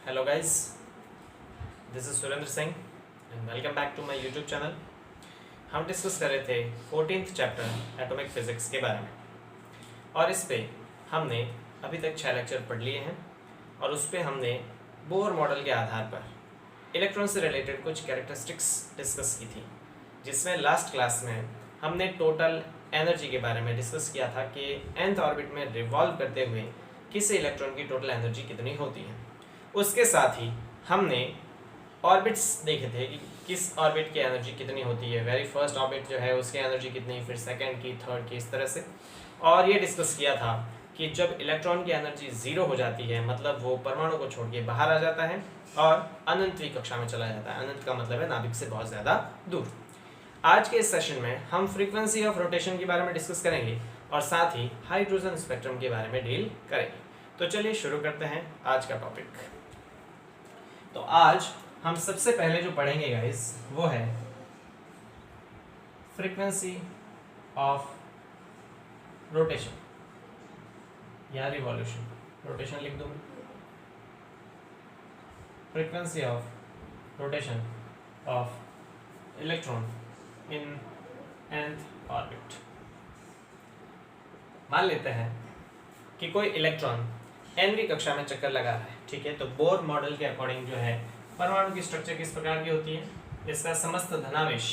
Hello guys, this is Surendra Singh and welcome back to my YouTube channel. हम discuss कर रहे थे 14th चैप्टर एटॉमिक फिजिक्स के बारे में और इस पे हमने अभी तक 6 लेक्चर पढ़ लिए हैं और उस पे हमने बोर मॉडल के आधार पर इलेक्ट्रॉन से रिलेटेड कुछ कैरेक्टरिस्टिक्स डिस्कस की थी, जिसमें लास्ट क्लास में हमने टोटल एनर्जी के बारे में डिस्कस किया था कि nth ऑर्बिट में रिवॉल्व करते हुए किसी इलेक्ट्रॉन की टोटल एनर्जी कितनी होती है। उसके साथ ही हमने ऑर्बिट्स देखे थे कि किस ऑर्बिट की एनर्जी कितनी होती है, वेरी फर्स्ट ऑर्बिट जो है उसकी एनर्जी कितनी, फिर सेकंड की, थर्ड की, इस तरह से। और ये डिस्कस किया था कि जब इलेक्ट्रॉन की एनर्जी ज़ीरो हो जाती है मतलब वो परमाणु को छोड़ के बाहर आ जाता है और अनंतवीं कक्षा में चला जाता है। अनंत का मतलब है नाभिक से बहुत ज़्यादा दूर। आज के इस सेशन में हम फ्रीक्वेंसी ऑफ रोटेशन के बारे में डिस्कस करेंगे और साथ ही हाइड्रोजन स्पेक्ट्रम के बारे में डील करेंगे। तो चलिए शुरू करते हैं आज का टॉपिक। तो आज हम सबसे पहले जो पढ़ेंगे गाइस वो है फ्रीक्वेंसी ऑफ रोटेशन या रिवॉल्यूशन। रोटेशन लिख दूं, frequency of rotation of electron in nth orbit. मान लेते हैं कि कोई इलेक्ट्रॉन nवीं कक्षा में चक्कर लगा रहा है, ठीक है। तो बोर मॉडल के अकॉर्डिंग जो है परमाणु की स्ट्रक्चर किस प्रकार की होती है, इसका समस्त धनावेश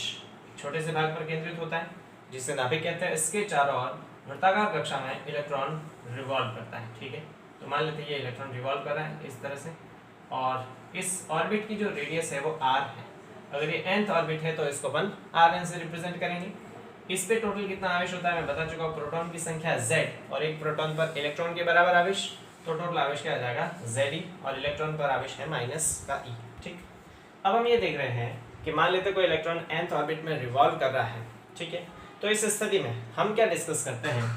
छोटे से भाग पर केंद्रित होता है जिसे नाभिक कहते हैं। इसके चारों ओर वृत्ताकार कक्षा में इलेक्ट्रॉन रिवॉल्व करता है, ठीक है। तो मान लेते हैं ये इलेक्ट्रॉन रिवॉल्व कर रहा है इस तरह से और इस ऑर्बिट की जो रेडियस है वो r है। अगर ये nth ऑर्बिट है तो इसको अपन Rn से रिप्रेजेंट करेंगे। इस पे टोटल कितना आवेश होता है मैं बता चुका हूँ, प्रोटॉन की संख्या z और एक प्रोटॉन पर इलेक्ट्रॉन के बराबर आवेश, तो टोटल आवेश क्या आ जाएगा Ze और इलेक्ट्रॉन पर आवेश है माइनस का e, ठीक। अब हम ये देख रहे हैं कि मान लेते कोई इलेक्ट्रॉन nth ऑर्बिट में रिवॉल्व कर रहा है, ठीक है। तो इस स्थिति में हम क्या डिस्कस करते हैं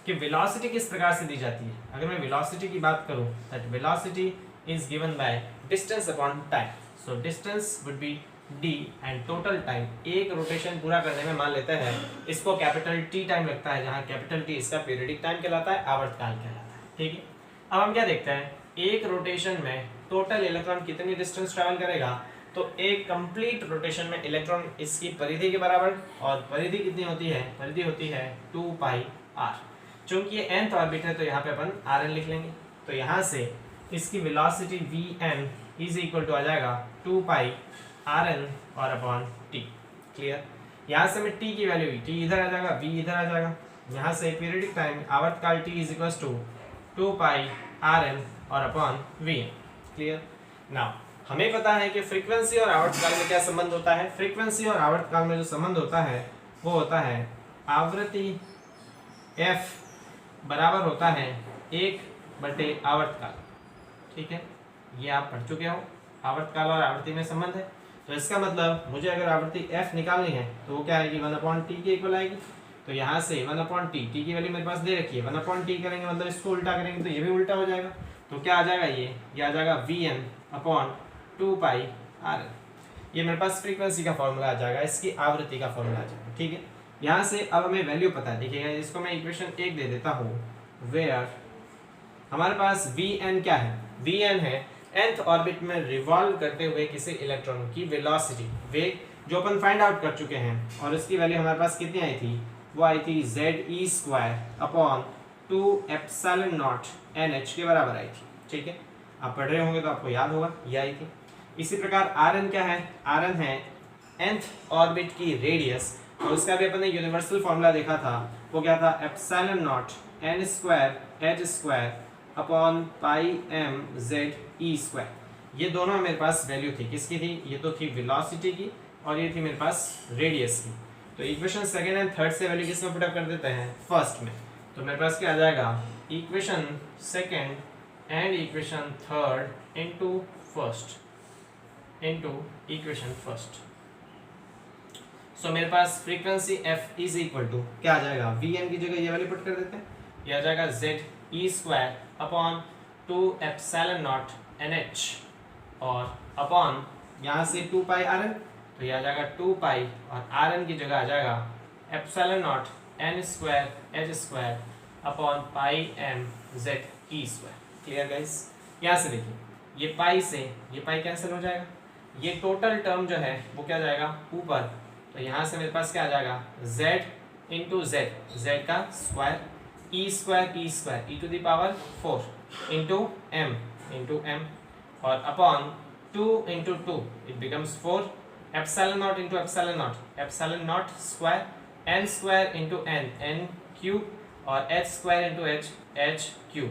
कि वेलोसिटी किस प्रकार से दी जाती है। अगर मैं वेलोसिटी की बात करूं that velocity is given by distance upon time. So distance would be d and total time, एक रोटेशन पूरा करने में मान लेते हैं इसको कैपिटल T टाइम लगता है, जहां कैपिटल T इसका पीरियडिक टाइम कहलाता है, आवर्तकाल कहलाता है, ठीक है। अब हम क्या देखते हैं, एक रोटेशन में टोटल इलेक्ट्रॉन कितनी डिस्टेंस ट्रैवल करेगा। तो एक कंप्लीट रोटेशन में इलेक्ट्रॉन इसकी परिधि के बराबर, और परिधि कितनी होती है, परिधि होती है 2 पाई r। चूंकि ये nth ऑर्बिट है तो यहाँ पे अपन Rn लिख लेंगे। तो यहाँ से इसकी velocity Vn is equal to आ जाएगा 2 पाई Rn और अपॉन t। क्लियर। यहाँ से मैं t की वैल्यू, t इधर आ जाएगा, v इधर आ जाएगा। यहाँ से पीरियडिक टाइम आवर्तकाल t is equal to 2 pi Rn और अपॉन Vn। क्लियर। नाउ हमें पता है कि फ्रीक्वेंसी और आवर्तकाल में क्या संबंध होता है। फ्रीक्वेंसी और आवर्तकाल में जो संबंध होता है वो होता है आवृत्ति f बराबर होता है 1 आवर्तकाल, ठीक है। ये आप पढ़ चुके हो, आवर्तकाल और आवृत्ति में संबंध है। तो इसका मतलब मुझे अगर आवृत्ति f निकालनी है तो वो क्या आएगी, 1/t के इक्वल आएगी। तो यहाँ से 1/t, t की वैल्यू मेरे पास दे रखी है, 1/t करेंगे मतलब इसको उल्टा करेंगे तो ये भी उल्टा हो जाएगा। तो क्या आ जाएगा, ये आ जाएगा Vn अपॉन 2 पाई Rn। ये मेरे पास फ्रीक्वेंसी का फॉर्मूला आ जाएगा, इसकी आवृत्ति का फॉर्मूला आ जाएगा, ठीक है। यहाँ से अब हमें वैल्यू पता है, देखिएगा इसको मैं इक्वेशन 1 दे देता हूँ, वेयर हमारे पास Vn क्या है, Vn है nth ऑर्बिट में रिवॉल्व करते हुए किसी इलेक्ट्रॉन की वेलोसिटी, वेग जो अपन फाइंड आउट कर चुके हैं। और इसकी वैल्यू हमारे पास कितनी आई थी, वो आई थी Ze² upon 2 epsilon not NH के बराबर आई थी, ठीक है। आप पढ़ रहे होंगे तो आपको याद होगा, ये आई थी। इसी प्रकार Rn क्या है, Rn है nth ऑर्बिट की रेडियस, और उसका भी अपने यूनिवर्सल फॉर्मूला देखा था, वो क्या था, epsilon not n² upon pi m Z e²। ये दोनों मेरे पास वैल्यू थी, किसकी थी, ये तो थी वेलोसिटी की और ये थी मेरे पास रेडियस की। तो इक्वेशन सेकंड एंड थर्ड से वैल्यू किसमें पुट अप कर देते हैं, फर्स्ट में। तो मेरे पास क्या आ जाएगा, equation second and equation third into first into equation first. So मेरे पास frequency f is equal to क्या आ जाएगा, Vn की जगह ये वैल्यू पुट कर देते हैं, ये आ जाएगा Ze² upon 2 epsilon not NH और अपॉन यहाँ से 2 पाई Rn, तो ये आ जाएगा 2 पाई और Rn की जगह आ जाएगा epsilon not n² H² upon pi m Z e²। Clear guys. यहाँ से देखिए ये पाई से ये पाई कैंसिल हो जाएगा, ये टोटल टर्म जो है वो क्या जाएगा ऊपर, तो यहाँ से मेरे पास क्या आ जाएगा z इंटू जेड, जेड का square E square E to the power 4 into M और upon 2 into 2 it becomes 4 epsilon naught into epsilon not square N square into N cube और H square into H cube.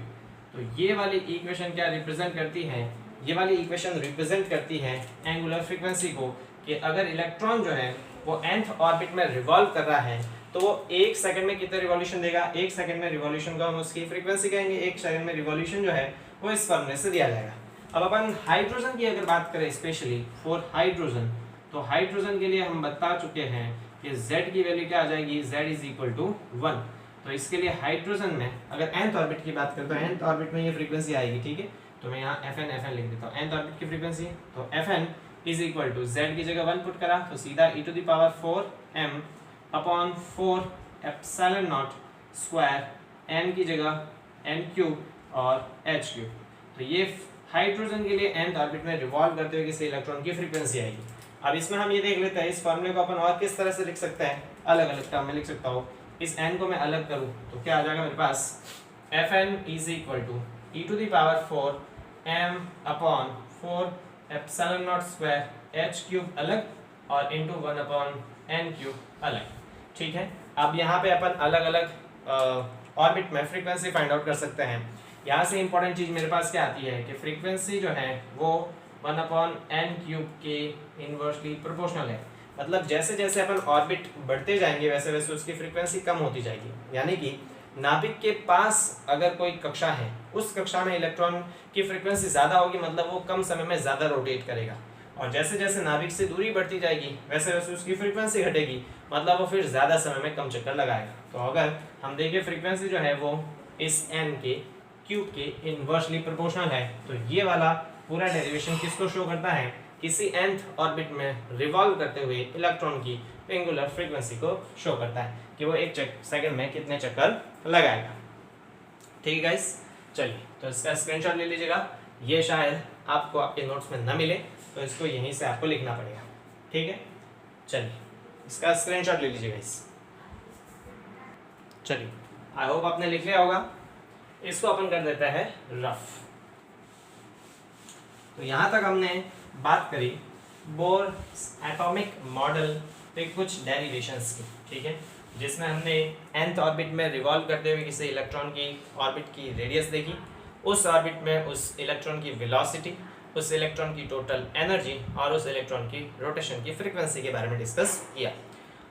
तो ये वाली equation क्या represent करती है, ये वाली इक्वेशन रिप्रेजेंट करती है एंगुलर फ्रीक्वेंसी को, कि अगर इलेक्ट्रॉन जो है वो nth ऑर्बिट में रिवॉल्व कर रहा है तो वो 1 सेकंड में कितने रिवॉल्यूशन देगा, 1 सेकंड में रिवॉल्यूशन को हम उसकी फ्रीक्वेंसी कहेंगे, 1 सेकंड में रिवॉल्यूशन जो है वो इस फॉर्मूले से दिया जाएगा। अब अपन हाइड्रोजन की अगर बात करें स्पेशली फॉर हाइड्रोजन, तो हाइड्रोजन के लिए हम बता चुके हैं कि z की वैल्यू क्या आ जाएगी, z इज इक्वल टू 1। तो इसके लिए हाइड्रोजन में अगर nth ऑर्बिट की बात करें तो nth ऑर्बिट में ये फ्रीक्वेंसी आएगी, ठीक है। तो मैं यहाँ FN लिख देता हूँ, nth ऑर्बिट की फ्रीक्वेंसी, तो FN is equal to z की जगह 1 पुट करा तो सीधा e to the power 4m upon 4 epsilon not square n की जगह n क्यूब और h क्यूब। तो ये हाइड्रोजन के लिए nth ऑर्बिट में रिवॉल्व करते हुए किसी इलेक्ट्रॉन की फ्रीक्वेंसी आएगी। अब इसमें हम ये देख लेते हैं इस फॉर्मूले को अपन और किस तरह से लिख सकते हैं, अलग अलग टर्म में लिख सकता हूँ। इस n को मैं अलग करूँ तो क्या आ जाएगा मेरे पास, Fn is equal to e to the power 4m upon 4 epsilon not square h cube अलग और इंटू 1 अपॉन n क्यूब अलग, ठीक है। अब यहाँ पे अपन अलग अलग ऑर्बिट में फ्रीक्वेंसी फाइंड आउट कर सकते हैं। यहाँ से इंपॉर्टेंट चीज मेरे पास क्या आती है कि फ्रीक्वेंसी जो है वो 1 अपॉन n क्यूब के इनवर्सली प्रोपोर्शनल है, मतलब जैसे जैसे अपन ऑर्बिट बढ़ते जाएंगे वैसे वैसे उसकी फ्रीक्वेंसी कम होती जाएगी। यानी कि नाभिक के पास अगर कोई कक्षा है, उस कक्षा में इलेक्ट्रॉन की फ्रीक्वेंसी ज़्यादा होगी, मतलब वो कम समय में ज़्यादा रोटेट करेगा, और जैसे जैसे नाभिक से दूरी बढ़ती जाएगी वैसे वैसे उसकी फ्रीक्वेंसी घटेगी, मतलब वो फिर ज़्यादा समय में कम चक्कर लगाएगा। तो अगर हम देखें फ्रीक्वेंसी जो है वो इस n के क्यूब के इनवर्सली प्रोपोर्शनल है, तो ये वाला पूरा डेरिवेशन किसको शो करता है, किसी nth ऑर्बिट में रिवॉल्व करते हुए इलेक्ट्रॉन की एंगुलर फ्रीक्वेंसी को शो करता है कि वो 1 सेकंड में कितने चक्कर लगाएगा। ठीक है गाइस, चलिए तो इसका स्क्रीनशॉट ले लीजिएगा। ये शायद आपको आपके नोट्स में न मिले तो इसको यहीं से आपको लिखना पड़ेगा, ठीक है। चलिए इसका स्क्रीनशॉट ले लीजिएगा इस। चलिए आई होप आपने लिख लिया होगा। इसको अपन कर देता है रफ। तो यहाँ तक हमने बात करी बोर एटॉमिक मॉडल पे कुछ डेरिवेशंस की, ठीक है, जिसमें हमने nth ऑर्बिट में रिवॉल्व करते हुए किसी इलेक्ट्रॉन की ऑर्बिट की रेडियस देखी, उस ऑर्बिट में उस इलेक्ट्रॉन की वेलोसिटी, उस इलेक्ट्रॉन की टोटल एनर्जी और उस इलेक्ट्रॉन की रोटेशन की फ्रीक्वेंसी के बारे में डिस्कस किया।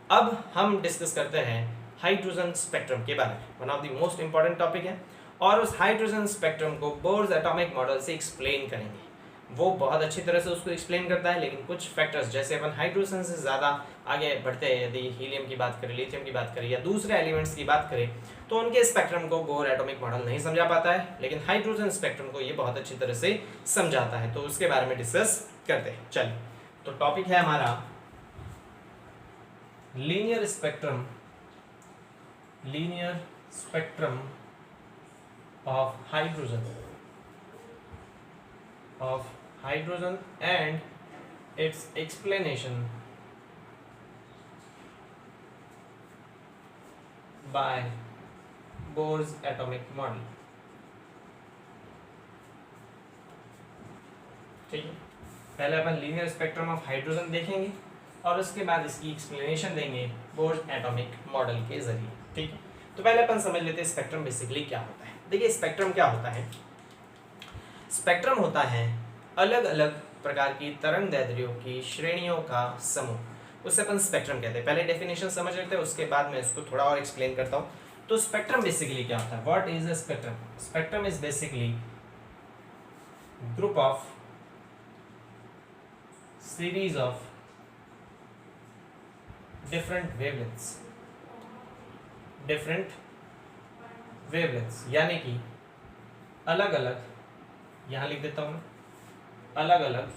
अब हम डिस्कस करते हैं हाइड्रोजन स्पेक्ट्रम के बारे में, one of the most important topic है, और उस हाइड्रोजन स्पेक्ट्रम को बोर्स एटॉमिक मॉडल से एक्सप्लेन करेंगे। वो बहुत अच्छी तरह से उसको एक्सप्लेन करता है, लेकिन कुछ फैक्टर्स जैसे अपन हाइड्रोजन से ज़्यादा आगे बढ़ते हैं, यदि हीलियम की बात करें, लिथियम की बात करें या दूसरे एलिमेंट्स की बात करें, तो उनके स्पेक्ट्रम को बोर एटॉमिक मॉडल नहीं समझा पाता है, लेकिन हाइड्रोजन स्पेक्ट्रम को ये बहुत अच्छी तरह से समझाता है। तो उसके बारे में डिस्कस करते हैं। चलिए, तो टॉपिक है हमारा linear spectrum of hydrogen and its explanation by Bohr's atomic model। ठीक है, पहले अपन लीनियर स्पेक्ट्रम ऑफ हाइड्रोजन देखेंगे और उसके बाद इसकी एक्सप्लेनेशन देंगे बोर्स एटॉमिक मॉडल के जरिए। ठीक है, तो पहले अपन समझ लेते हैं स्पेक्ट्रम बेसिकली क्या होता है। देखिए स्पेक्ट्रम क्या होता है, स्पेक्ट्रम होता है अलग अलग प्रकार की तरंगदैर्ध्यों की श्रेणियों का समूह, उसे अपन स्पेक्ट्रम कहते हैं। पहले डेफिनेशन समझ लेते हैं, उसके बाद मैं इसको थोड़ा और एक्सप्लेन करता हूँ। तो स्पेक्ट्रम बेसिकली क्या होता है, what is a spectrum? Spectrum is basically group of series of different wavelengths, यानी कि अलग अलग, यहां लिख देता हूं मैं, अलग अलग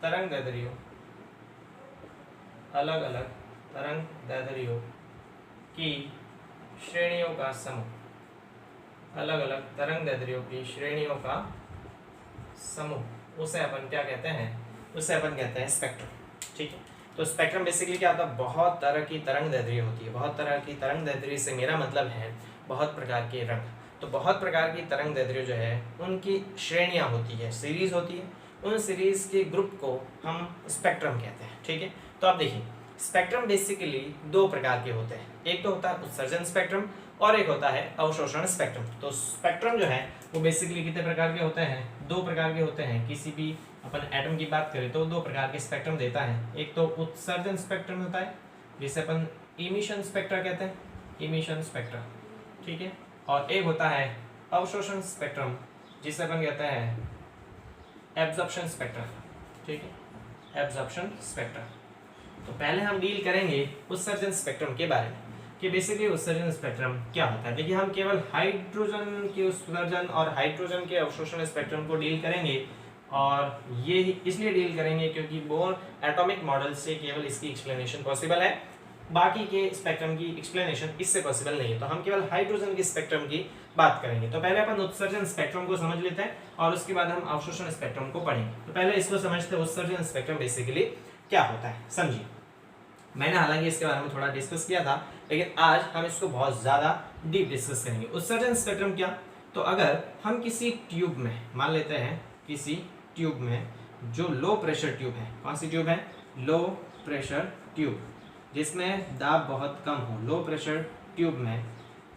तरंगदैर्ध्यों की श्रेणियों का समूह, अलग अलग तरंगदैर्ध्यों की श्रेणियों का समूह, उसे अपन क्या कहते हैं, उसे अपन कहते हैं स्पेक्ट्रम। ठीक है, तो स्पेक्ट्रम बेसिकली क्या होता है, बहुत तरह की तरंगदैर्ध्य होती है। बहुत तरह की तरंगदैर्ध्य से मेरा मतलब है बहुत प्रकार के रंग। तो बहुत प्रकार की तरंगदैर्ध्य जो है उनकी श्रेणियां होती है, सीरीज होती है। उन सीरीज के ग्रुप को हम स्पेक्ट्रम कहते हैं। ठीक है, तो आप देखिए स्पेक्ट्रम बेसिकली दो प्रकार के होते हैं। एक तो होता है उत्सर्जन स्पेक्ट्रम और एक होता है अवशोषण स्पेक्ट्रम। तो स्पेक्ट्रम जो है वो बेसिकली कितने प्रकार के होते हैं, दो प्रकार के होते हैं। किसी भी अपन एटम की बात करें तो दो प्रकार के स्पेक्ट्रम देता है। एक तो उत्सर्जन स्पेक्ट्रम होता है जिसे अपन इमिशन स्पेक्ट्रा कहते हैं, इमिशन स्पेक्ट्रा। ठीक है, और एक होता है अवशोषण स्पेक्ट्रम जिसे अपन कहते हैं एब्जॉर्प्शन स्पेक्ट्रा। ठीक है, एब्जॉर्प्शन स्पेक्ट्रा। तो पहले हम डील करेंगे उत्सर्जन स्पेक्ट्रम के बारे में कि बेसिकली उत्सर्जन स्पेक्ट्रम क्या होता है। देखिए हम केवल हाइड्रोजन के उत्सर्जन और हाइड्रोजन के अवशोषण स्पेक्ट्रम को डील करेंगे, और ये इसलिए डील करेंगे क्योंकि बोर एटॉमिक मॉडल से केवल इसकी एक्सप्लेनेशन पॉसिबल है, बाकी के स्पेक्ट्रम की एक्सप्लेनेशन इससे पॉसिबल नहीं है। तो हम केवल हाइड्रोजन के स्पेक्ट्रम की बात करेंगे। तो पहले अपन उत्सर्जन स्पेक्ट्रम को समझ लेते हैं और उसके बाद हम अवशोषण स्पेक्ट्रम को पढ़ेंगे। तो पहले इसको समझते हैं उत्सर्जन स्पेक्ट्रम बेसिकली क्या होता है, समझिए। मैंने हालांकि इसके बारे में थोड़ा डिस्कस किया था, लेकिन आज हम इसको बहुत ज़्यादा डीप डिस्कस करेंगे। उत्सर्जन स्पेक्ट्रम क्या, तो अगर हम किसी ट्यूब में, मान लेते हैं किसी ट्यूब में जो लो प्रेशर ट्यूब है, कौन सी ट्यूब है, लो प्रेशर ट्यूब, जिसमें दाब बहुत कम हो, लो प्रेशर ट्यूब में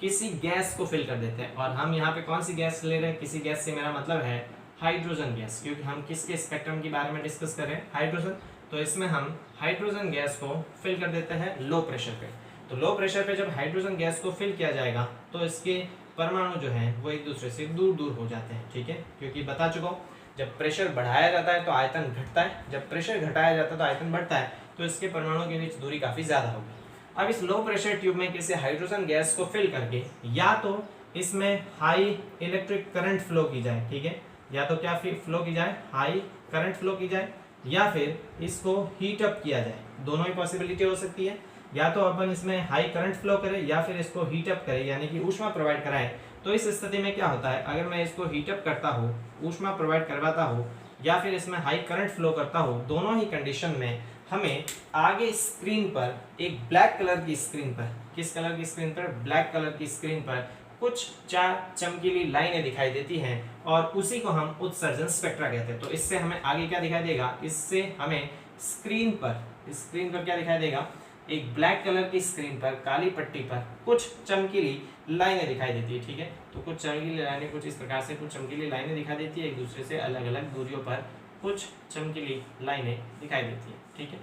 किसी गैस को फिल कर देते हैं। और हम यहाँ पे कौन सी गैस ले रहे हैं, किसी गैस से मेरा मतलब है हाइड्रोजन गैस, क्योंकि हम किसके स्पेक्ट्रम के बारे में डिस्कस कर रहे हैं, हाइड्रोजन। तो इसमें हम हाइड्रोजन गैस को फिल कर देते हैं लो प्रेशर पे। तो लो प्रेशर पे जब हाइड्रोजन गैस को फिल किया जाएगा तो इसके परमाणु जो हैं वो एक दूसरे से दूर दूर हो जाते हैं। ठीक है, क्योंकि बता चुका हूँ जब प्रेशर बढ़ाया जाता है तो आयतन घटता है, जब प्रेशर घटाया जाता है तो आयतन बढ़ता है, तो इसके परमाणुओं के बीच दूरी काफ़ी ज़्यादा होगी। अब इस लो प्रेशर ट्यूब में किसी हाइड्रोजन गैस को फिल करके या तो इसमें हाई इलेक्ट्रिक करंट फ्लो की जाए, ठीक है, या तो क्या फ्लो की जाए, हाई करंट फ्लो की जाए, या फिर इसको हीट अप किया जाए। दोनों ही पॉसिबिलिटी हो सकती है, या तो अपन इसमें हाई करंट फ्लो करें या फिर इसको हीट अप करें, यानी कि ऊष्मा प्रोवाइड कराएं। तो इस स्थिति में क्या होता है, अगर मैं इसको हीट अप करता हूँ, ऊष्मा प्रोवाइड करवाता हूँ, या फिर इसमें हाई करंट फ्लो करता हूँ, दोनों ही कंडीशन में हमें आगे स्क्रीन पर एक ब्लैक कलर की स्क्रीन पर, किस कलर की स्क्रीन पर, ब्लैक कलर की स्क्रीन पर कुछ चार चमकीली लाइनें दिखाई देती हैं, और उसी को हम उत्सर्जन स्पेक्ट्रा कहते हैं। तो इससे हमें आगे क्या दिखाई देगा, इससे हमें स्क्रीन पर क्या दिखाई देगा, एक ब्लैक कलर की स्क्रीन पर काली पट्टी पर कुछ चमकीली लाइनें दिखाई देती है। ठीक है, तो कुछ चमकीली लाइनें कुछ इस प्रकार से कुछ चमकीली लाइनें दिखाई देती है, एक दूसरे से अलग अलग दूरियों पर कुछ चमकीली लाइनें दिखाई देती है। ठीक है,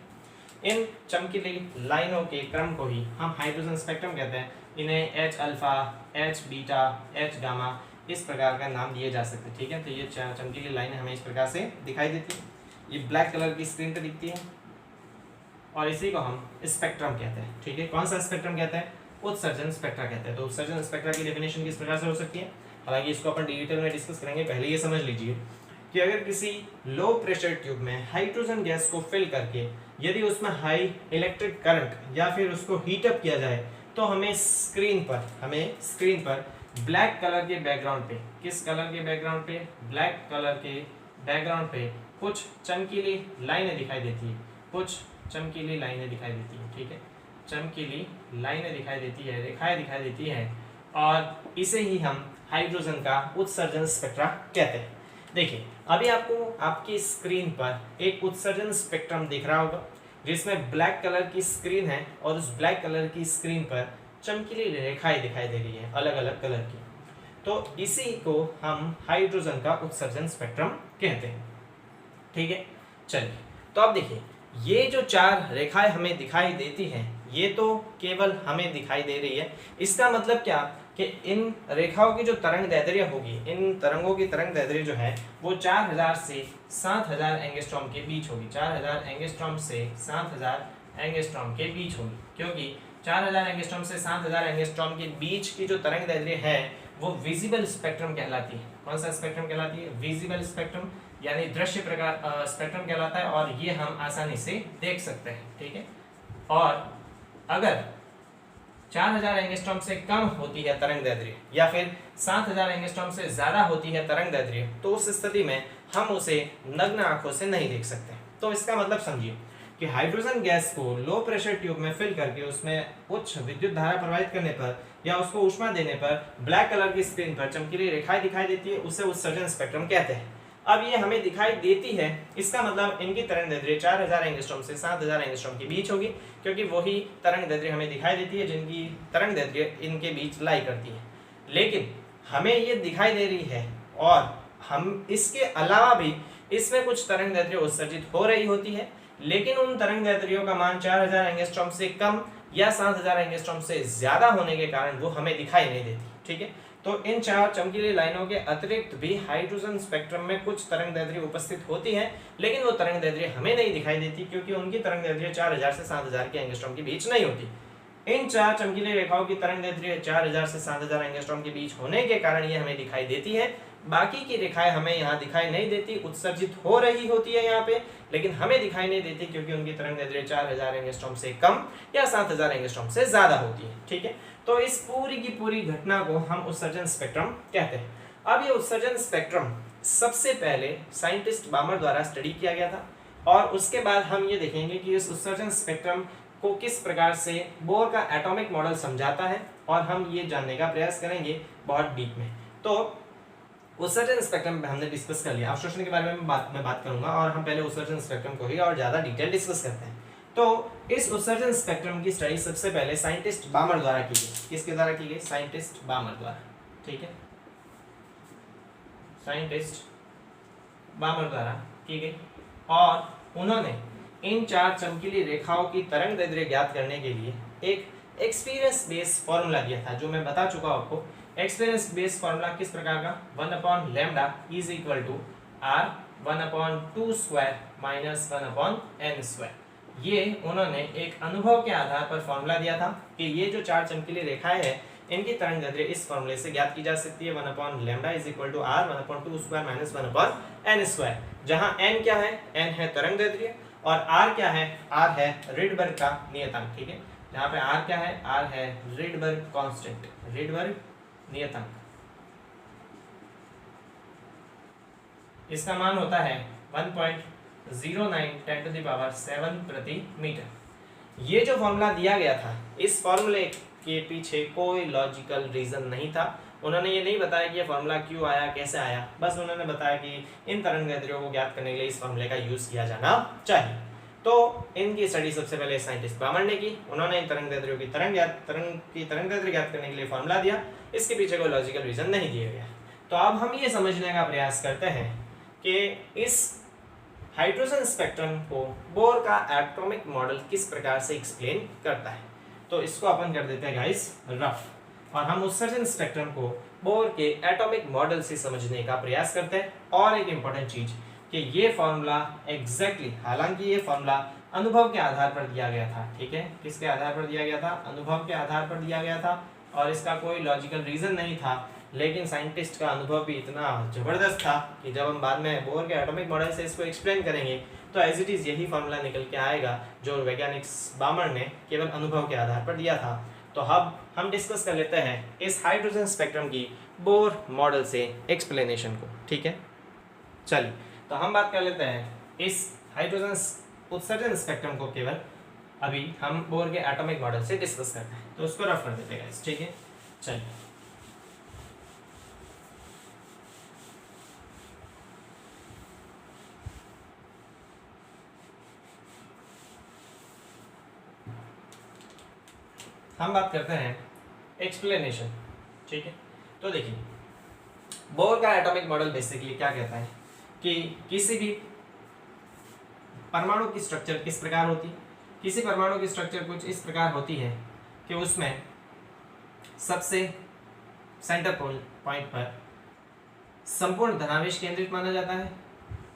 इन चमकीली लाइनों के क्रम को ही हम हाइड्रोजन स्पेक्ट्रम कहते हैं। इन्हें H alpha, H beta, H gamma इस प्रकार का नाम दिए जा सकते हैं। ठीक है, तो ये चमकीली लाइनें हमें इस प्रकार से दिखाई देती हैं, ये ब्लैक कलर की स्क्रीन पर दिखती है, और इसी को हम स्पेक्ट्रम कहते हैं। ठीक है, कौन सा स्पेक्ट्रम कहते हैं, उत्सर्जन स्पेक्ट्रा कहते हैं। तो उत्सर्जन स्पेक्ट्रा की डेफिनेशन किस प्रकार से हो सकती है, हालांकि इसको अपन डिटेल में डिस्कस करेंगे। पहले ये समझ लीजिए कि अगर किसी लो प्रेशर ट्यूब में हाइड्रोजन गैस को फिल करके यदि उसमें हाई इलेक्ट्रिक करंट या फिर उसको हीट अप किया जाए, तो हमें स्क्रीन पर ब्लैक कलर के बैकग्राउंड पे, किस कलर के बैकग्राउंड पे, ब्लैक कलर के बैकग्राउंड पे कुछ चमकीली लाइनें दिखाई देती है, कुछ चमकीली लाइनें दिखाई देती है। ठीक है, चमकीली लाइनें दिखाई देती है, रेखाएं दिखाई देती है, और इसे ही हम हाइड्रोजन का उत्सर्जन स्पेक्ट्रा कहते हैं। देखिए अभी आपको आपकी स्क्रीन पर एक उत्सर्जन स्पेक्ट्रम दिख रहा होगा, जिसमें ब्लैक कलर की स्क्रीन है और उस ब्लैक कलर की स्क्रीन पर चमकीली रेखाएं दिखाई दे रही है अलग अलग कलर की। तो इसी को हम हाइड्रोजन का उत्सर्जन स्पेक्ट्रम कहते हैं। ठीक है, चलिए तो अब देखिए ये जो चार रेखाएं हमें दिखाई देती हैं, ये तो केवल हमें दिखाई दे रही है। इसका मतलब क्या कि इन रेखाओं की जो तरंग दैर्ध्य होगी, इन तरंगों की तरंग दैर्ध्य जो है वो 4000 से 7000 एंगस्ट्रॉम के बीच होगी, 4000 एंगस्ट्रॉम से 7000 एंगस्ट्रॉम के बीच होगी। क्योंकि 4000 एंगस्ट्रॉम से 7000 एंगस्ट्रॉम के बीच की जो तरंग दैर्ध्य है वो विजिबल स्पेक्ट्रम कहलाती है। कौन सा स्पेक्ट्रम कहलाती है, विजिबल स्पेक्ट्रम, यानी दृश्य प्रकार स्पेक्ट्रम कहलाता है, और ये हम आसानी से देख सकते हैं। ठीक है, और अगर 4000 एंगस्ट्रॉम से कम होती है तरंग दैर्ध्य या फिर 7000 एंगस्ट्रॉम से ज्यादा होती है तरंग दैर्ध्य, तो उस स्थिति में हम उसे नग्न आंखों से नहीं देख सकते। तो इसका मतलब समझिए कि हाइड्रोजन गैस को लो प्रेशर ट्यूब में फिल करके उसमें उच्च विद्युत धारा प्रवाहित करने पर या उसको ऊष्मा देने पर ब्लैक कलर की स्क्रीन पर चमकीली रेखाएं दिखाई देती है, उसे उत्सर्जन स्पेक्ट्रम कहते हैं। अब ये हमें दिखाई देती है, इसका मतलब इनकी तरंग दैर्ध्य 4000 एंगस्ट्रॉम से 7000 एंगस्ट्रॉम के बीच होगी, क्योंकि वही तरंग दैर्ध्य हमें दिखाई देती है जिनकी तरंग दैर्ध्य इनके बीच लाई करती है। लेकिन हमें ये दिखाई दे रही है और हम इसके अलावा भी इसमें कुछ तरंग दैर्ध्य उत्सर्जित हो रही होती है, लेकिन उन तरंग दैर्ध्यों का मान 4000 एंगस्ट्रॉम से कम या 7000 एंगस्ट्रॉम से ज्यादा होने के कारण वो हमें दिखाई नहीं देती। ठीक है, तो इन चार चमकीली लाइनों के अतिरिक्त भी हाइड्रोजन स्पेक्ट्रम में कुछ तरंग दैर्ध्य उपस्थित होती हैं, लेकिन वो तरंग दैर्ध्य हमें नहीं दिखाई देती क्योंकि उनकी तरंग दैर्ध्य 4000 से 7000 के एंगस्ट्रॉम के बीच नहीं होती। इन चार चमकीली रेखाओं की तरंग दैर्ध्य 4000 से 7000 एंगस्ट्रॉम के बीच होने के कारण ये हमें दिखाई देती है। बाकी की रेखाएं हमें यहाँ दिखाई नहीं देती, उत्सर्जित हो रही होती है यहाँ पे, लेकिन हमें दिखाई नहीं देती क्योंकि उनकी तरंग दैर्ध्य 4000 एंगस्ट्रॉम से कम या 7000 एंगस्ट्रॉम से ज्यादा होती है। ठीक है, तो इस पूरी की पूरी घटना को हम उत्सर्जन स्पेक्ट्रम कहते हैं। अब ये उत्सर्जन स्पेक्ट्रम सबसे पहले साइंटिस्ट बामर द्वारा स्टडी किया गया था और उसके बाद हम ये देखेंगे कि इस उत्सर्जन स्पेक्ट्रम को किस प्रकार से बोर का एटॉमिक मॉडल समझाता है और हम ये जानने का प्रयास करेंगे बहुत डीप में। तो उत्सर्जन स्पेक्ट्रम पे हमने डिस्कस कर लिया, अवशोषण के बारे में मैं बात करूंगा और हम पहले उत्सर्जन स्पेक्ट्रम को ही और ज्यादा डिटेल डिस्कस करते हैं। तो इस उत्सर्जन स्पेक्ट्रम की स्टडी सबसे पहले साइंटिस्ट बामर द्वारा की गई। किसके द्वारा की गई? साइंटिस्ट बामर द्वारा। ठीक है, साइंटिस्ट बामर द्वारा की गई और उन्होंने इन चार चमकीली रेखाओं की तरंग दैर्ध्य ज्ञात करने के लिए एक एक्सपीरियंस बेस्ड फॉर्मूला दिया था, जो मैं बता चुका हूं आपको। एक्सपीरियंस बेस्ड फॉर्मूला किस प्रकार का? 1/λ is equal to r 1/2 square minus 1/n square. ये उन्होंने एक अनुभव के आधार पर फॉर्मूला दिया था कि ये जो चार चमकीली रेखाएं हैं इनकी तरंग दैर्ध्य इस फॉर्मूले से ज्ञात की जा सकती है, 1/λ is equal to r 1/2 square minus 1/n square, जहां n क्या है? n है तरंग दैर्ध्य और r क्या है? r है रिडबर्ग का नियतांक। ठीक है, जहां पे r क्या है? r है रिडबर्ग कांस्टेंट, रिडबर्ग नियतांक। इसका मान होता है 1.09 10⁷ प्रति मीटर। ये जो फॉर्मूला दिया गया था, इस फॉर्मूले के पीछे कोई लॉजिकल रीजन नहीं था। उन्होंने ये नहीं बताया कि ये फॉर्मूला क्यों आया, कैसे आया, बस उन्होंने बताया कि इन तरंग दैर्ध्यों को ज्ञात करने के लिए इस फॉर्मूले का यूज किया जाना चाहिए। तो इनकी स्टडी सबसे पहले साइंटिस्ट बामर ने की। उन्होंने इन तरंग दैर्ध्यों की तरंग दैर्ध्य ज्ञात करने के लिए फॉर्मूला दिया। इसके पीछे कोई लॉजिकल रीजन नहीं दिया गया। तो अब हम ये समझने का प्रयास करते हैं कि इस हाइड्रोजन स्पेक्ट्रम को बोर का एटॉमिक मॉडल किस प्रकार से एक्सप्लेन करता है। तो इसको अपन कर देते हैं गाइस रफ, और हम उत्सर्जन स्पेक्ट्रम को बोर के एटॉमिक मॉडल से समझने का प्रयास करते हैं। और एक इंपॉर्टेंट चीज कि ये फॉर्मूला एग्जैक्टली, हालांकि ये फॉर्मूला अनुभव के आधार पर दिया गया था। ठीक है, किसके आधार पर दिया गया था? अनुभव के आधार पर दिया गया था और इसका कोई लॉजिकल रीजन नहीं था। लेकिन साइंटिस्ट का अनुभव भी इतना जबरदस्त था कि जब हम बाद में बोर के एटॉमिक मॉडल से इसको एक्सप्लेन करेंगे तो एज इट इज यही फॉर्मूला निकल के आएगा जो वैज्ञानिक बामर ने केवल अनुभव के आधार पर दिया था। तो अब हम डिस्कस कर लेते हैं इस हाइड्रोजन स्पेक्ट्रम की बोर मॉडल से एक्सप्लेनेशन को। ठीक है, चलिए तो हम बात कर लेते हैं इस हाइड्रोजन उत्सर्जन स्पेक्ट्रम को केवल अभी हम बोर के एटॉमिक मॉडल से डिस्कस करते हैं। तो उसको रफ कर देते हैं। ठीक है, चलिए हम बात करते हैं एक्सप्लेनेशन। ठीक है, तो देखिए बोर का एटॉमिक मॉडल बेसिकली क्या कहता है कि किसी भी परमाणु की स्ट्रक्चर किस प्रकार होती है। किसी परमाणु की स्ट्रक्चर कुछ इस प्रकार होती है कि उसमें सबसे सेंटर पॉइंट पर संपूर्ण धनावेश केंद्रित माना जाता है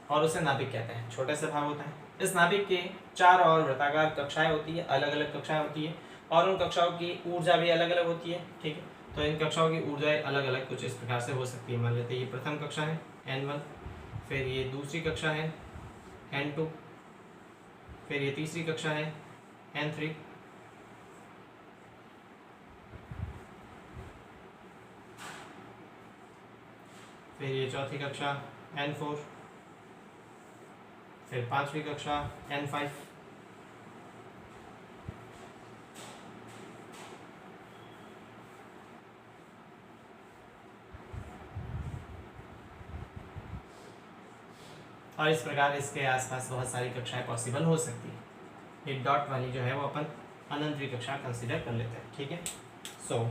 और उसे नाभिक कहते हैं। छोटे से भाग होता है। इस नाभिक के चार और वृत्ताकार कक्षाएं होती है, अलग अलग कक्षाएं होती है और उन कक्षाओं की ऊर्जा भी अलग अलग होती है। ठीक है, तो इन कक्षाओं की ऊर्जाएं अलग अलग कुछ इस प्रकार से हो सकती है। मान लेते हैं ये प्रथम कक्षा है N1, फिर ये दूसरी कक्षा है N2, फिर ये तीसरी कक्षा है N3, फिर ये चौथी कक्षा N4, फिर पांचवी कक्षा N5, और इस प्रकार इसके आसपास बहुत सारी कक्षाएं पॉसिबल हो सकती है। ये डॉट वाली जो है वो अपन अनंतवी कक्षा कंसीडर कर लेते हैं, ठीक है। सो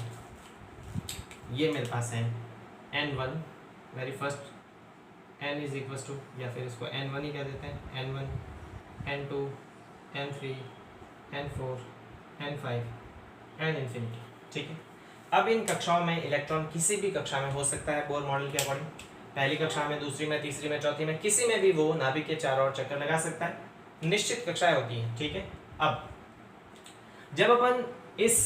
ये मेरे पास है N1, very first N is equal to, या फिर इसको N1 ही कह देते हैं, N1, N2, N3, N4, N5, N infinity, ठीक है। अब इन कक्षाओं में इलेक्ट्रॉन किसी भी कक्षा में हो सकता है बोर मॉडल के अकॉर्डिंग, पहली कक्षा में, दूसरी में, तीसरी में, चौथी में, किसी में भी वो नाभिक के चारों ओर चक्कर लगा सकता है। निश्चित कक्षाएं होती हैं, ठीक है। अब जब अपन इस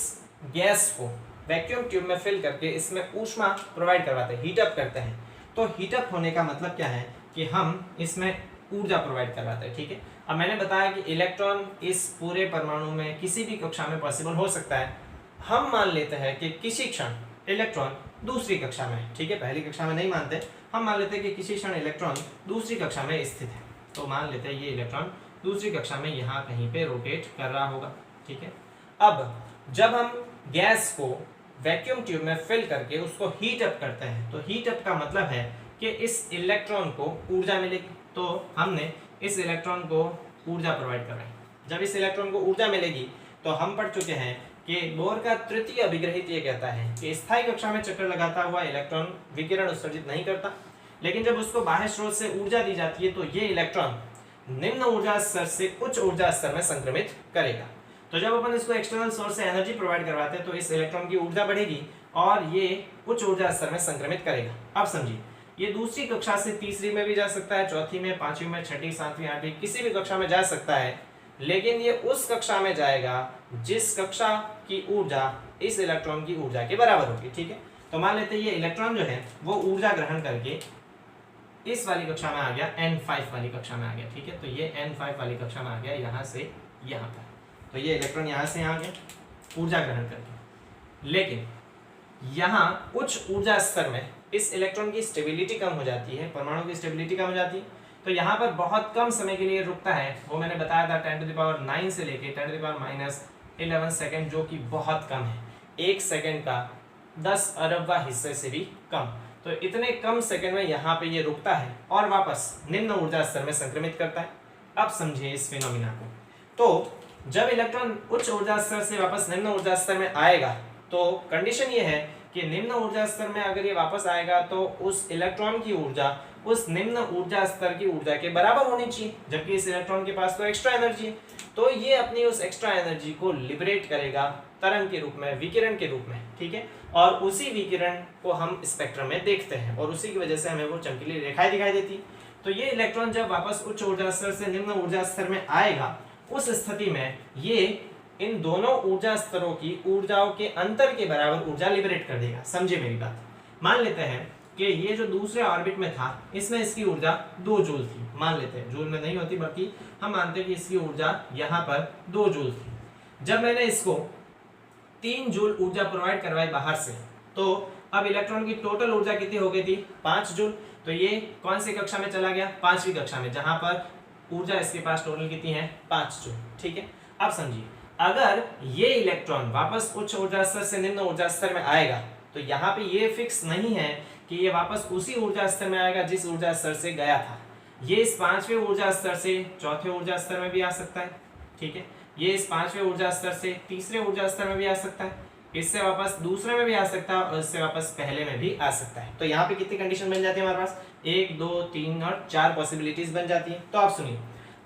गैस को वैक्यूम ट्यूब में फिल करके इसमें ऊष्मा प्रोवाइड करवाते हैं, हीटअप करते हैं, तो हीटअप होने का मतलब क्या है कि हम इसमें ऊर्जा प्रोवाइड करवाते हैं, ठीक है। अब मैंने बताया कि इलेक्ट्रॉन इस पूरे परमाणु में किसी भी कक्षा में पॉसिबल हो सकता है। हम मान लेते हैं कि किसी क्षण इलेक्ट्रॉन दूसरी कक्षा में, ठीक है, पहली कक्षा में नहीं मानते, हम मान लेते हैं कि किसी क्षण इलेक्ट्रॉन दूसरी कक्षा में स्थित है। तो मान लेते हैं ये इलेक्ट्रॉन दूसरी कक्षा में यहाँ कहीं पे रोटेट कर रहा होगा, ठीक है। अब जब हम गैस को वैक्यूम ट्यूब में फिल करके उसको हीट अप करते हैं, तो हीट अप का मतलब है कि इस इलेक्ट्रॉन को ऊर्जा मिलेगी। तो हमने इस इलेक्ट्रॉन को ऊर्जा प्रोवाइड कराई। जब इस इलेक्ट्रॉन को ऊर्जा मिलेगी तो हम पढ़ चुके हैं कि बोर का तृतीय अभिग्रहित ये कहता है कि स्थायी कक्षा में चक्कर लगाता हुआ इलेक्ट्रॉन विकिरण उत्सर्जित नहीं करता, लेकिन जब उसको बाह्य स्रोत से ऊर्जा दी जाती है तो ये इलेक्ट्रॉन निम्न ऊर्जा स्तर से उच्च ऊर्जा स्तर में संक्रमित करेगा। तो जब अपन इसको एक्सटर्नल सोर्स से एनर्जी प्रोवाइड करवाते हैं तो इस इलेक्ट्रॉन की ऊर्जा बढ़ेगी और ये उच्च ऊर्जा स्तर में संक्रमित करेगा। अब समझिए, ये दूसरी कक्षा से तीसरी में भी जा सकता है, चौथी में, पांचवी में, छठी, सातवीं, आठवीं, किसी भी कक्षा में जा सकता है, लेकिन ये उस कक्षा में जाएगा जिस कक्षा की ऊर्जा इस इलेक्ट्रॉन की ऊर्जा के बराबर होगी, ठीक है। तो मान लेते हैं ये इलेक्ट्रॉन जो है वो ऊर्जा ग्रहण करके इस वाली कक्षा में आ गया, N5 वाली कक्षा में आ गया, ठीक है। तो ये N5 वाली कक्षा में आ गया, यहाँ से यहाँ पर। तो ये इलेक्ट्रॉन यहाँ से यहाँ गया ऊर्जा ग्रहण करके, लेकिन यहाँ उच्च ऊर्जा स्तर में इस इलेक्ट्रॉन की स्टेबिलिटी कम हो जाती है, परमाणु की स्टेबिलिटी कम हो जाती है, तो यहाँ पर बहुत कम समय के लिए रुकता है। वो मैंने बताया था 10⁻⁹ से लेके 10⁻11 सेकेंड, जो कि बहुत कम है, एक सेकेंड का 10 अरबवां हिस्से से भी कम। तो इतने कम सेकेंड में यहाँ पे ये रुकता है और वापस निम्न ऊर्जा स्तर में संक्रमित करता है। अब समझिए इस फिनोमिना को। तो जब इलेक्ट्रॉन उच्च ऊर्जा स्तर से वापस निम्न ऊर्जा स्तर में आएगा तो कंडीशन ये है कि निम्न ऊर्जा स्तर में अगर ये वापस आएगा तो उस इलेक्ट्रॉन की ऊर्जा उस निम्न ऊर्जा स्तर की ऊर्जा के बराबर होनी चाहिए, जबकि इस इलेक्ट्रॉन के पास तो एक्स्ट्रा एनर्जी है। तो ये अपनी उस एक्स्ट्रा एनर्जी को लिबरेट करेगा तरंग के रूप में, विकिरण के रूप में, ठीक है। और उसी विकिरण को हम स्पेक्ट्रम में देखते हैं और उसी की वजह से हमें वो चमकीली रेखाएं दिखाई देती। तो ये इलेक्ट्रॉन जब वापस उच्च ऊर्जा स्तर से निम्न ऊर्जा स्तर में आएगा, उस स्थिति में ये इन दोनों ऊर्जा स्तरों की ऊर्जाओं के अंतर के बराबर ऊर्जा लिबरेट कर देगा। समझे मेरी बात। मान लेते हैं कि ये जो दूसरे ऑर्बिट में था इसमें इसकी ऊर्जा 2 जूल थी, मान लेते हैं, जूल में नहीं होती बल्कि हम मानते हैं कि इसकी ऊर्जा यहाँ पर 2 जूल थी। जब मैंने इसको 3 जूल ऊर्जा प्रोवाइड करवाई बाहर से, तो अब इलेक्ट्रॉन की टोटल ऊर्जा कितनी हो गई थी, 5 जूल। तो ये कौन सी कक्षा में चला गया, 5वीं कक्षा में, जहां पर ऊर्जा इसके पास टोटल कितनी है, 5 जूल, ठीक है। अब समझिए, अगर ये इलेक्ट्रॉन वापस उच्च ऊर्जा स्तर से निम्न ऊर्जा स्तर में आएगा तो यहाँ पे ये फिक्स नहीं है कि ये वापस उसी ऊर्जा स्तर में आएगा जिस ऊर्जा स्तर से गया था। ये इस 5वें ऊर्जा स्तर से 4थे ऊर्जा स्तर में भी आ सकता है, ठीक है। ये इस 5वें ऊर्जा स्तर से 3रे ऊर्जा स्तर में भी आ सकता है, इससे वापस दूसरे में भी आ सकता है और इससे वापस पहले में भी आ सकता है। तो यहाँ पे कितनी कंडीशन बन जाती है हमारे पास, 1, 2, 3 और 4 पॉसिबिलिटीज बन जाती है। तो आप सुनिए,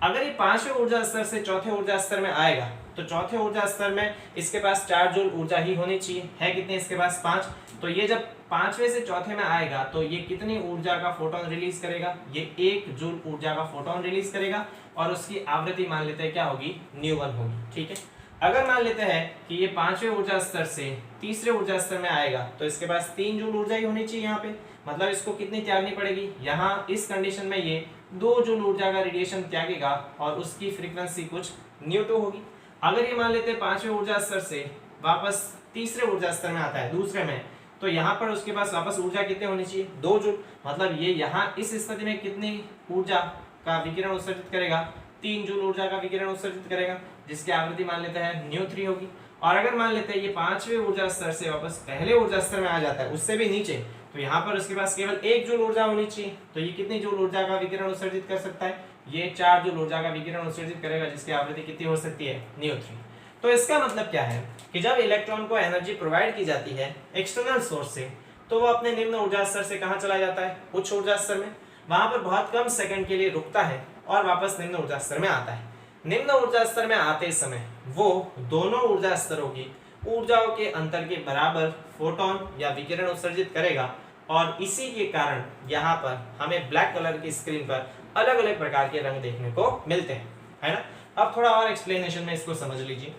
अगर ये 5वें ऊर्जा स्तर से 4थे ऊर्जा स्तर में आएगा तो 4थे ऊर्जा स्तर में इसके पास 4 जूल ऊर्जा ही होनी चाहिए, है कितने इसके पास, 5। तो ये जब 5वें से 4थे में आएगा तो ये कितनी ऊर्जा का फोटोन रिलीज करेगा, ये 1 जूल ऊर्जा का फोटोन रिलीज करेगा और उसकी आवृत्ति मान लेते हैं क्या होगी, ν1 होगी, ठीक है। अगर मान लेते हैं कि ये 5वें ऊर्जा स्तर से 3रे ऊर्जा स्तर में आएगा तो इसके पास 3 जूल ऊर्जा ही होनी चाहिए यहाँ पे, मतलब इसको कितनी त्यागनी पड़ेगी, यहाँ इस कंडीशन में ये 2 जूल ऊर्जा का रेडिएशन त्यागेगा और उसकी फ्रीक्वेंसी कुछ ν2 होगी। अगर ये मान लेते हैं 5वें ऊर्जा स्तर से वापस 3रे ऊर्जा स्तर में आता है, दूसरे में, तो यहाँ पर उसके पास वापस ऊर्जा कितनी होनी चाहिए, 2 जूल। मतलब ये यहाँ इस स्थिति में कितनी ऊर्जा का विकिरण उत्सर्जित करेगा, 3 जूल ऊर्जा का विकिरण उत्सर्जित करेगा, जिसकी आवृत्ति मान लेते हैं ν3 होगी। और अगर मान लेते हैं ये 5वें ऊर्जा स्तर से वापस पहले ऊर्जा स्तर में आ जाता है, उससे भी नीचे, तो यहाँ पर उसके पास केवल 1 जूल ऊर्जा होनी चाहिए। तो ये कितनी जूल ऊर्जा का विकिरण उत्सर्जित कर सकता है, ये 4 जूल ऊर्जा का विकिरण उत्सर्जित करेगा, जिसकी आवृत्ति कितनी हो सकती है, ν3। तो इसका मतलब क्या है कि जब इलेक्ट्रॉन को एनर्जी प्रोवाइड की जाती है एक्सटर्नल सोर्स से, तो वो अपने निम्न ऊर्जा स्तर से कहाँ चला जाता है, उच्च ऊर्जा स्तर में। वहां पर बहुत कम सेकंड के लिए रुकता है और वापस निम्न ऊर्जा स्तर में आता है। निम्न ऊर्जा स्तर में आते समय वो दोनों ऊर्जा स्तरों की ऊर्जाओं के अंतर के बराबर फोटोन या विकिरण उत्सर्जित करेगा, और इसी के कारण यहाँ पर हमें ब्लैक कलर की स्क्रीन पर अलग अलग प्रकार के रंग देखने को मिलते हैं, है ना। अब थोड़ा और एक्सप्लेनेशन में इसको समझ लीजिए।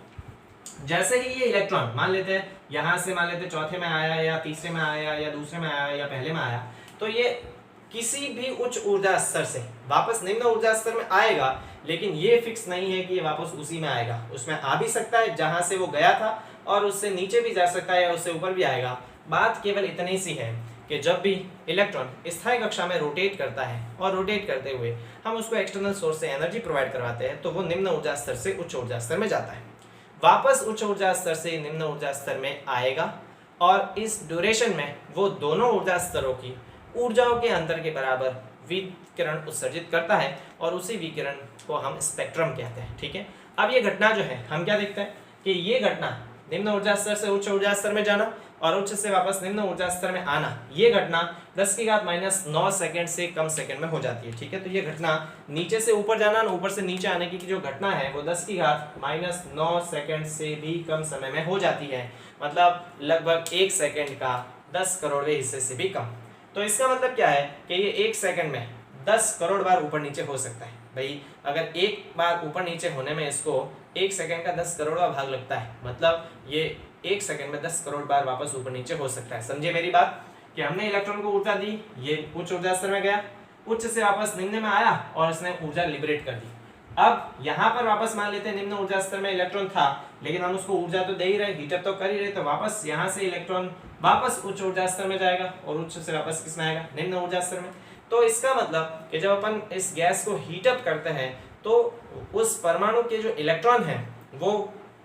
जैसे ही ये इलेक्ट्रॉन मान लेते हैं यहाँ से, मान लेते हैं चौथे में आया या तीसरे में आया या दूसरे में आया या पहले में आया, तो ये किसी भी उच्च ऊर्जा स्तर से वापस निम्न ऊर्जा स्तर में आएगा, लेकिन ये फिक्स नहीं है कि ये वापस उसी में आएगा। उसमें आ भी सकता है जहां से वो गया था, और उससे नीचे भी जा सकता है या उससे ऊपर भी आएगा। बात केवल इतनी सी है कि जब भी इलेक्ट्रॉन स्थायी कक्षा में रोटेट करता है और रोटेट करते हुए हम उसको एक्सटर्नल सोर्स से एनर्जी प्रोवाइड करवाते हैं, तो वो निम्न ऊर्जा स्तर से उच्च ऊर्जा स्तर में जाता है, वापस उच्च ऊर्जा स्तर से निम्न ऊर्जा स्तर में आएगा, और इस ड्यूरेशन में वो दोनों ऊर्जा स्तरों की ऊर्जाओं के अंतर के बराबर विकिरण उत्सर्जित करता है, और उसी विकिरण को हम स्पेक्ट्रम कहते हैं। ठीक है, अब ये घटना जो है हम क्या देखते हैं कि ये घटना निम्न ऊर्जा स्तर से उच्च ऊर्जा स्तर में जाना और उच्च से वापस निम्न ऊर्जा स्तर में आना, ये घटना 10⁻⁹ सेकंड से कम सेकंड में हो जाती है। ठीक है, तो ये घटना नीचे से ऊपर जाना और ऊपर से नीचे आने की जो घटना है वो 10⁻⁹ सेकंड से भी कम समय में हो जाती है, मतलब लगभग 1 सेकंड का 10 करोड़वें हिस्से से भी कम। तो इसका मतलब क्या है कि ये 1 सेकंड में 10 करोड़ बार ऊपर नीचे हो सकता है। भाई अगर एक बार ऊपर नीचे होने में इसको 1 सेकंड का 10 करोड़वां भाग लगता है, मतलब ये 1 सेकंड में 10 करोड़ बार वापस ऊपर नीचे हो सकता है। समझिए मेरी बात कि हमने इलेक्ट्रॉन को ऊर्जा दी, ये उच्च ऊर्जा स्तर में गया, उच्च से वापस निम्न में आया और इसने ऊर्जा लिबरेट कर दी। अब यहाँ पर वापस मान लेते हैं निम्न ऊर्जा स्तर में इलेक्ट्रॉन था, लेकिन हम उसको ऊर्जा तो दे ही रहे, हीटअप तो कर ही रहे, तो वापस यहाँ से इलेक्ट्रॉन वापस उच्च ऊर्जा स्तर में जाएगा और उच्च से वापस किसमें आएगा, निम्न ऊर्जा स्तर में। तो इसका मतलब कि जब अपन इस गैस को हीटअप करते हैं तो उस परमाणु के जो इलेक्ट्रॉन हैं वो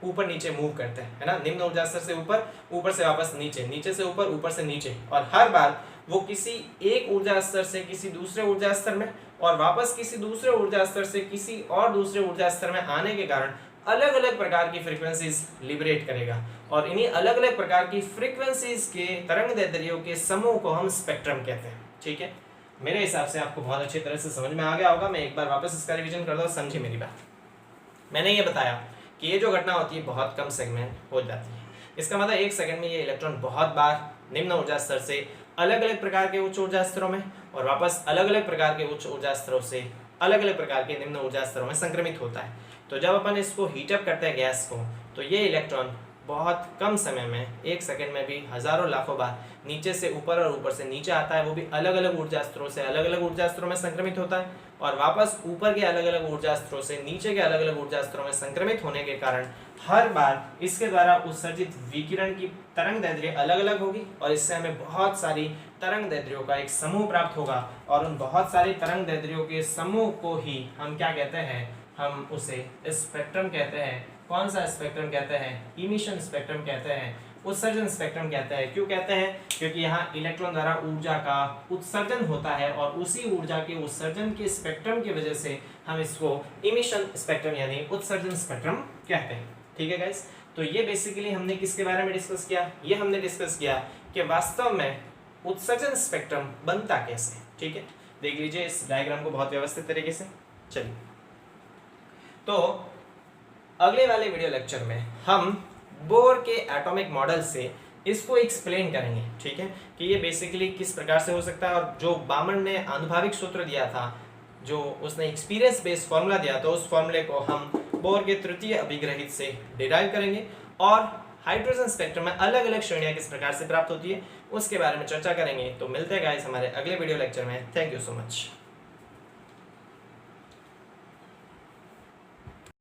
ऊपर नीचे मूव करते हैं, है ना, निम्न ऊर्जा स्तर से ऊपर, ऊपर से वापस नीचे, नीचे से ऊपर, ऊपर से नीचे, और हर बार वो किसी एक ऊर्जा स्तर से किसी दूसरे ऊर्जा स्तर में और वापस किसी दूसरे ऊर्जा स्तर से किसी और दूसरे ऊर्जा स्तर में आने के कारण अलग अलग प्रकार की फ्रीक्वेंसीज लिबरेट करेगा, और इन्हीं अलग अलग प्रकार की फ्रीक्वेंसीज के तरंगदैर्ध्यों के समूह को हम स्पेक्ट्रम कहते हैं। ठीक है, मेरे हिसाब से आपको बहुत अच्छी तरह से समझ में आ गया होगा। मैं एक बार वापस इसका रिवीजन कर दूं, समझिए मेरी बात। मैंने ये बताया कि ये जो घटना होती है बहुत कम सेगमेंट हो जाती है। इसका मतलब 1 सेकंड में ये इलेक्ट्रॉन बहुत बार निम्न ऊर्जा स्तर से अलग अलग प्रकार के उच्च ऊर्जा स्तरों में और वापस अलग अलग प्रकार के उच्च ऊर्जा स्तरों से अलग अलग प्रकार के निम्न ऊर्जा स्तरों में संक्रमित होता है। तो जब अपन इसको हीटअप करते हैं गैस को, तो ये इलेक्ट्रॉन बहुत कम समय में 1 सेकंड में भी हजारों लाखों बार नीचे से ऊपर और ऊपर से नीचे आता है, वो भी अलग अलग ऊर्जा स्तरों से अलग अलग ऊर्जा स्तरों में संक्रमित होता है, और वापस ऊपर के अलग अलग ऊर्जा स्तरों से नीचे के अलग अलग ऊर्जा स्तरों में संक्रमित होने के कारण हर बार इसके द्वारा उत्सर्जित विकिरण की तरंगदैर्ध्य अलग अलग होगी, और इससे हमें बहुत सारी तरंगदैर्ध्यों का एक समूह प्राप्त होगा, और उन बहुत सारी तरंगदैर्ध्यों के समूह को ही हम क्या कहते हैं, हम उसे स्पेक्ट्रम कहते हैं। कौन सा स्पेक्ट्रम कहते हैं, इमिशन स्पेक्ट्रम कहते हैं, उत्सर्जन स्पेक्ट्रम कहते हैं। क्यों कहते हैं, क्योंकि यहाँ इलेक्ट्रॉन द्वारा ऊर्जा का उत्सर्जन होता है, और उसी ऊर्जा के उत्सर्जन के स्पेक्ट्रम की वजह से हम इसको इमिशन स्पेक्ट्रम यानी उत्सर्जन स्पेक्ट्रम कहते हैं। ठीक है गाइस, तो ये बेसिकली हमने किसके बारे में डिस्कस किया, ये हमने डिस्कस किया कि वास्तव में उत्सर्जन स्पेक्ट्रम बनता कैसे। ठीक है, देख लीजिए इस डायग्राम को बहुत व्यवस्थित तरीके से। चलिए, तो अगले वाले वीडियो लेक्चर में हम बोर के एटॉमिक मॉडल से इसको एक्सप्लेन करेंगे। ठीक है, कि ये बेसिकली किस प्रकार से हो सकता है, और जो बामन ने आनुभाविक सूत्र दिया था, जो उसने एक्सपीरियंस बेस्ड फॉर्मूला दिया, तो उस फॉर्मूले को हम बोर के तृतीय अभिग्रहित से डिराइव करेंगे, और हाइड्रोजन स्पेक्ट्रम में अलग अलग श्रेणियां किस प्रकार से प्राप्त होती है उसके बारे में चर्चा करेंगे। तो मिलते हैं गाइस हमारे अगले वीडियो लेक्चर में। Thank you so much.